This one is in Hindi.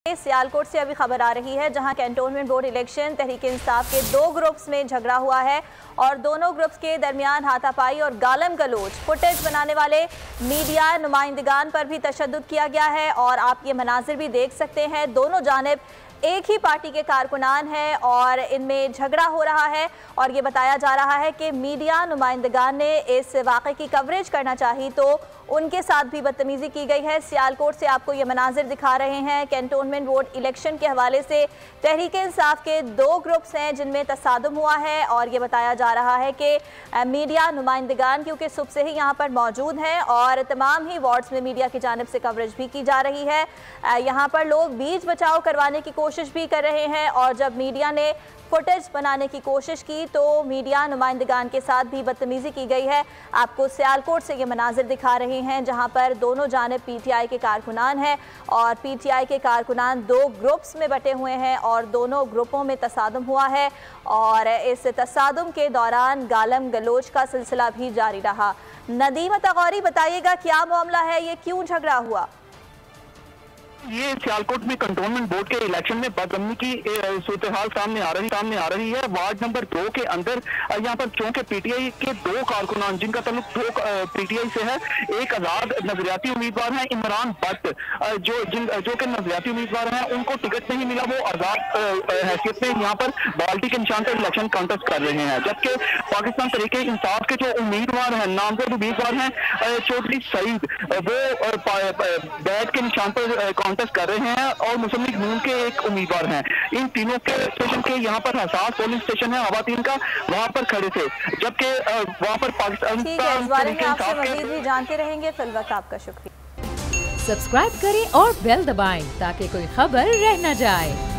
सियालकोट से अभी खबर आ रही है जहां cantonment board election Tehreek Insaf के दो ग्रुप्स में झगड़ा हुआ है और दोनों ग्रुप्स के दरमियान हाथापाई और गालम गलोच फुटेज बनाने वाले मीडिया नुमाइंदगान पर भी तशद्दुद किया गया है। और आप ये मनाजिर भी देख सकते हैं, दोनों जानिब एक ही पार्टी के कारकुनान हैं और इनमें झगड़ा हो रहा है। और ये बताया जा रहा है कि मीडिया नुमाइंदगान ने इस वाक़े की कवरेज करना चाहिए तो उनके साथ भी बदतमीज़ी की गई है। सियालकोट से आपको ये मनाजिर दिखा रहे हैं। कैंटोनमेंट बोर्ड इलेक्शन के हवाले से तहरीक इंसाफ के दो ग्रुप्स हैं जिनमें तसादुम हुआ है और ये बताया जा रहा है कि मीडिया नुमाइंदगान क्योंकि सुबह से ही यहाँ पर मौजूद हैं और तमाम ही वार्ड्स में मीडिया की जानिब से कवरेज भी की जा रही है। यहाँ पर लोग बीच बचाव करवाने की कोशिश भी कर रहे हैं और जब मीडिया ने फुटेज बनाने की कोशिश की तो मीडिया नुमाइंदगान के साथ भी बदतमीज़ी की गई है। आपको सियालकोट से ये मनाजिर दिखा रहे हैं जहां पर दोनों जानिब पीटीआई के कारकुनान हैं और पीटीआई के कारकुनान दो ग्रुप्स में बटे हुए हैं और दोनों ग्रुपों में तसादुम हुआ है और इस तसादुम के दौरान गालम गलोच का सिलसिला भी जारी रहा। नदीम तगौरी, बताइएगा क्या मामला है, ये क्यों झगड़ा हुआ? ये सियालकोट में कंटोनमेंट बोर्ड के इलेक्शन में बदअमनी की सूरत हाल सामने आ रही है। वार्ड नंबर 2 के अंदर यहाँ पर चूंकि पीटीआई के दो कारकुनान जिनका ताल्लुक दो पीटीआई से है, एक आजाद नजरियाती उम्मीदवार हैं इमरान भट्ट जो कि नजरियाती उम्मीदवार हैं, उनको टिकट नहीं मिला, वो आजाद हैसियत में यहाँ पर बाल्टी के निशान पर इलेक्शन कॉन्टेस्ट कर रहे हैं। जबकि पाकिस्तान तहरीक इंसाफ के जो उम्मीदवार हैं, नामजद उम्मीदवार हैं चौधरी सईद, वो बैट के निशान पर कॉन्टेस्ट कर रहे हैं और मुस्लिम लीग नून के एक उम्मीदवार हैं। इन तीनों के स्टेशन के यहाँ पर हसास पोलिंग स्टेशन है हवातीन का, वहाँ पर खड़े थे। जबकि वहाँ पर पाकिस्तान भी जानते रहेंगे। फिल वक्त आपका शुक्रिया। सब्सक्राइब करें और बेल दबाएं ताकि कोई खबर रह न जाए।